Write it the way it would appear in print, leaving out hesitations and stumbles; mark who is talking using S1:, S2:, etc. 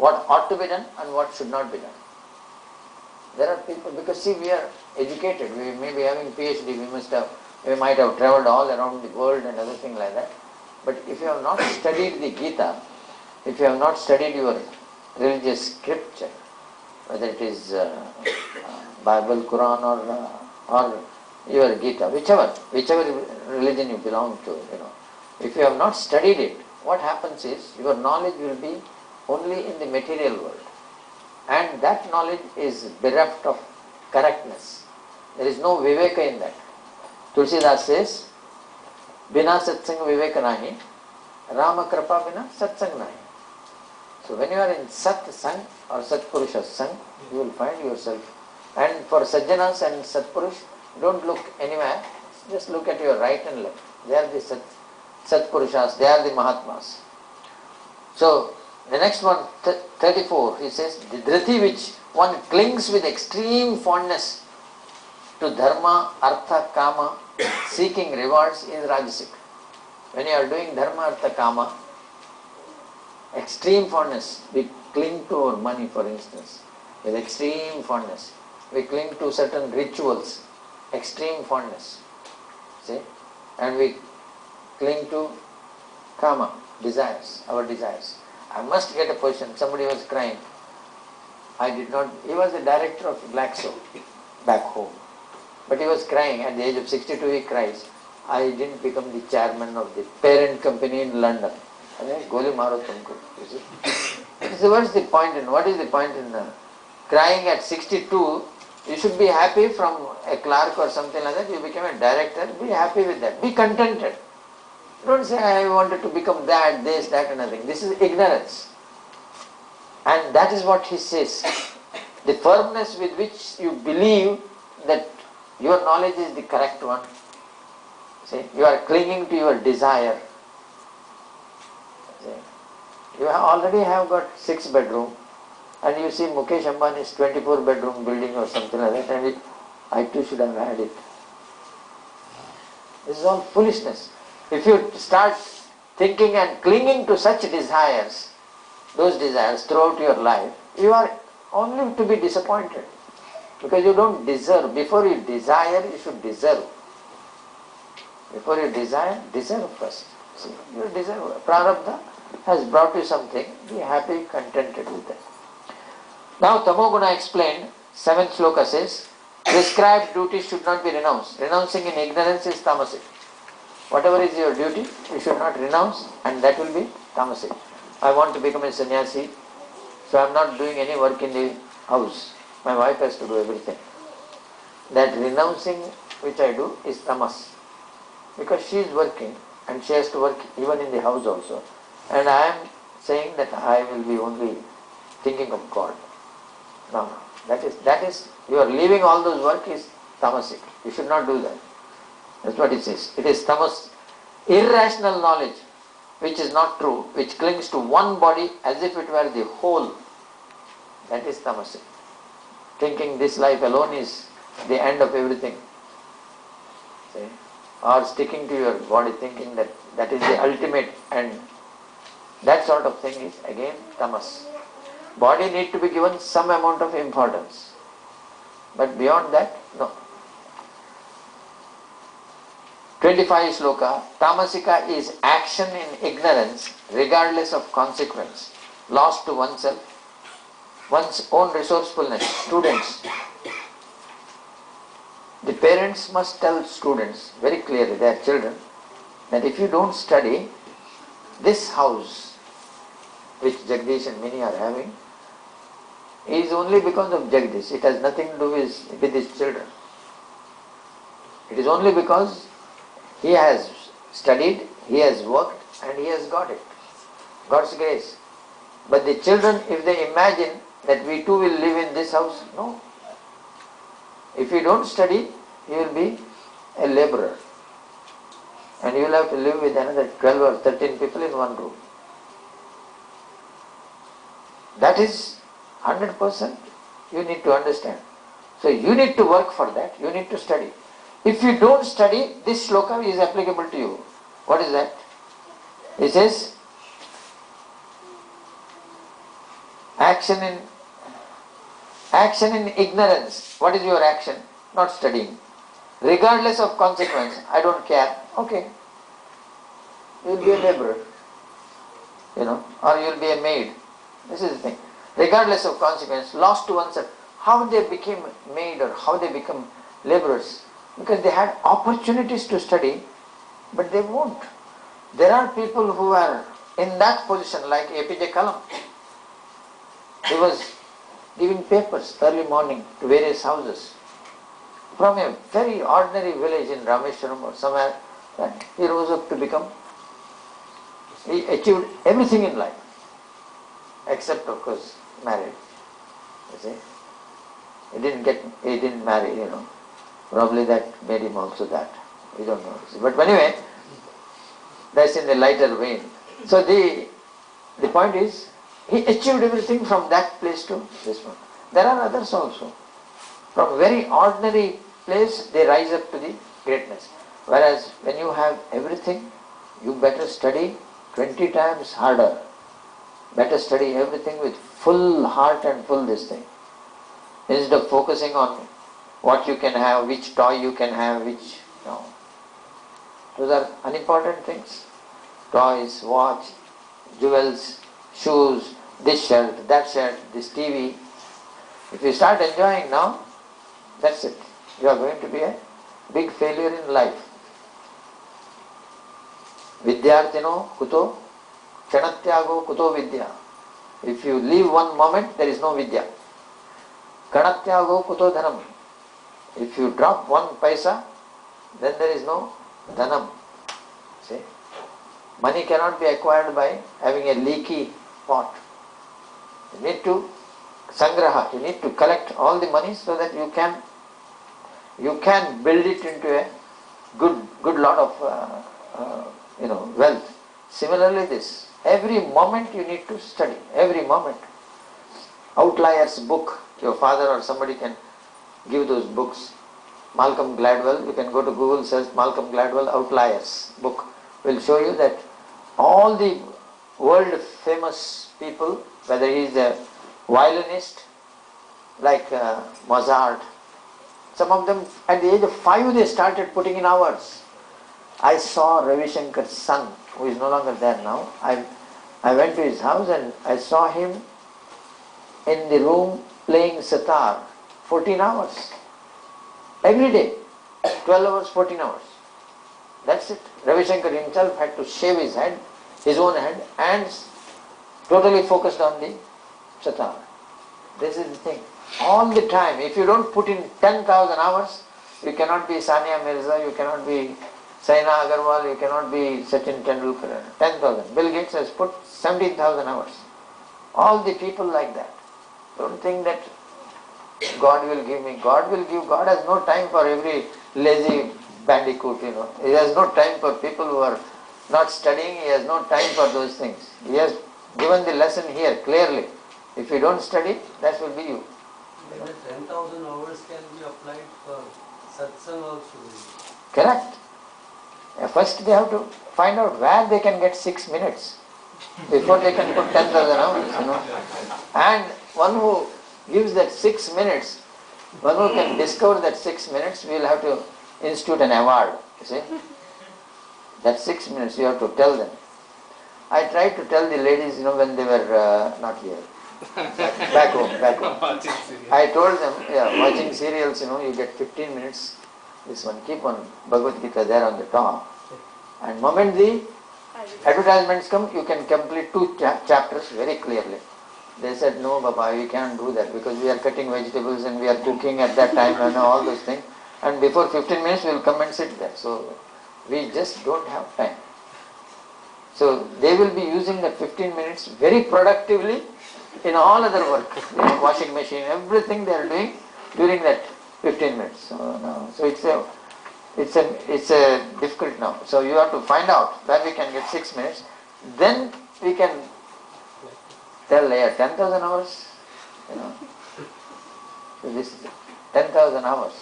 S1: what ought to be done and what should not be done. There are people, because see, we are educated, we may be having PhD, we might have travelled all around the world and other things like that. But if you have not studied the Gita, if you have not studied your religious scripture, whether it is Bible, Quran or your Gita, whichever religion you belong to, if you have not studied it, what happens is your knowledge will be only in the material world. And that knowledge is bereft of correctness. There is no viveka in that. Tulsidas says, Bina satsang viveka nahi, Rama krapa bina satsang nahi. So when you are in satsang or satpurusha sang, you will find yourself. And for sajjanas and satpurush, don't look anywhere, just look at your right and left. They are the satpurushas, they are the mahatmas. So the next one, 34, he says, the dhriti which one clings with extreme fondness to dharma, artha, kama, seeking rewards is rajasic. When you are doing dharma, artha, kama, extreme fondness, we cling to our money, for instance, with extreme fondness. We cling to certain rituals, extreme fondness, see, and we cling to kama, desires, our desires. I must get a position. Somebody was crying. I did not, he was the director of Glaxo back home. But he was crying. At the age of 62 he cries, I didn't become the chairman of the parent company in London. Goli maro tumko, you see. So what is the point in crying at 62? You should be happy from a clerk or something like that. You became a director. Be happy with that. Be contented. Don't say, I wanted to become that, this, that and nothing. This is ignorance. And that is what he says. The firmness with which you believe that your knowledge is the correct one. See, you are clinging to your desire. See, you already have got 6 bedroom, and you see Mukesh Ambani's 24 bedroom building or something like that, and I too should have had it. This is all foolishness. If you start thinking and clinging to such desires, those desires throughout your life, you are only to be disappointed. Because you don't deserve. Before you desire, you should deserve. Before you desire, deserve first. See, you deserve. Prarabdha has brought you something, be happy, contented with that. Now Tamoguna explained, 7th sloka says, prescribed duties should not be renounced. Renouncing in ignorance is tamasic. Whatever is your duty, you should not renounce, and that will be tamasic. I want to become a sannyasi, so I am not doing any work in the house. My wife has to do everything. That renouncing which I do is tamas. Because she is working, and she has to work even in the house also. And I am saying that I will be only thinking of God. No, that is, you are leaving all those work is tamasic. You should not do that. That's what it says. It is tamas, irrational knowledge, which is not true, which clings to one body as if it were the whole. That is tamasic. Thinking this life alone is the end of everything. See? Or sticking to your body, thinking that that is the ultimate end. That sort of thing is again tamas. Body need to be given some amount of importance. But beyond that, no. 25 sloka, tamasika is action in ignorance regardless of consequence, lost to oneself, one's own resourcefulness. Students, the parents must tell students very clearly, their children, that if you don't study, this house which Jagdish and Mini are having is only because of Jagdish. It has nothing to do with his children. It is only because he has studied, he has worked, and he has got it. God's grace. But the children, if they imagine that we too will live in this house, no. If you don't study, you will be a laborer. And you will have to live with another 12 or 13 people in one room. That is 100% you need to understand. So you need to work for that, you need to study. If you don't study, this shloka is applicable to you. What is that? It says, action in ignorance. What is your action? Not studying. Regardless of consequence, I don't care. Okay. You will be a laborer, or you will be a maid. This is the thing. Regardless of consequence, lost to oneself. How they became maid or how they become laborers? Because they had opportunities to study, but they won't. There are people who are in that position, like APJ Kalam. He was giving papers early morning to various houses. From a very ordinary village in Rameshwaram or somewhere, he rose up to become, he achieved everything in life, except of course married. You see, he didn't marry, Probably that made him also that. We don't know. But anyway, that's in the lighter vein. So the point is, he achieved everything from that place to this one. There are others also. From very ordinary place, they rise up to the greatness. Whereas when you have everything, you better study 20 times harder. Better study everything with full heart and full this thing. Instead of focusing on what you can have, which toy you can have, which, no. Those are unimportant things. Toys, watch, jewels, shoes, this shirt, this TV. If you start enjoying now, that's it. You are going to be a big failure in life. Vidyarthino kuto, kshanatyago kuto vidya. If you leave one moment, there is no vidya. Kanatyago kuto dhanam. If you drop one paisa, then there is no dhanam. See? Money cannot be acquired by having a leaky pot. You need to sangraha, you need to collect all the money so that you can build it into a good lot of wealth. Similarly this, every moment you need to study, every moment. Outliers book, your father or somebody can give those books. Malcolm Gladwell, you can go to Google, search Malcolm Gladwell Outliers book, will show you that all the world famous people, whether he is a violinist like Mozart, some of them at the age of 5 they started putting in hours. I saw Ravi Shankar's son, who is no longer there now. I went to his house and I saw him in the room playing sitar 14 hours. Every day, 12 hours, 14 hours. That's it. Ravi Shankar himself had to shave his head, his own head, and totally focused on the sitar. This is the thing. All the time, if you don't put in 10,000 hours, you cannot be Sania Mirza, you cannot be Saina Agarwal, you cannot be Sachin Tendulkar. 10,000. Bill Gates has put 17,000 hours. All the people like that. Don't think that God will give me. God will give. God has no time for every lazy bandicoot, He has no time for people who are not studying. He has no time for those things. He has given the lesson here clearly. If you don't study, that will be you.
S2: The 10,000 hours can be applied for satsang also.
S1: Correct. First they have to find out where they can get 6 minutes before they can put 10,000 hours, And one who gives that 6 minutes, one who can discover that 6 minutes, we will have to institute an award, you see. That 6 minutes you have to tell them. I tried to tell the ladies, when they were not here. Back home. I told them, watching serials, you get 15 minutes. This one, keep on Bhagavad Gita there on the top. And moment the advertisements come, you can complete 2 chapters very clearly. They said, no Baba, we can't do that because we are cutting vegetables and we are cooking at that time and all those things. And before 15 minutes we will come and sit there. So we just don't have time. So they will be using that 15 minutes very productively in all other work, washing machine, everything they are doing during that 15 minutes. So it's a difficult now. So you have to find out where we can get 6 minutes. Then we can tell 10,000 hours. So this is 10,000 hours.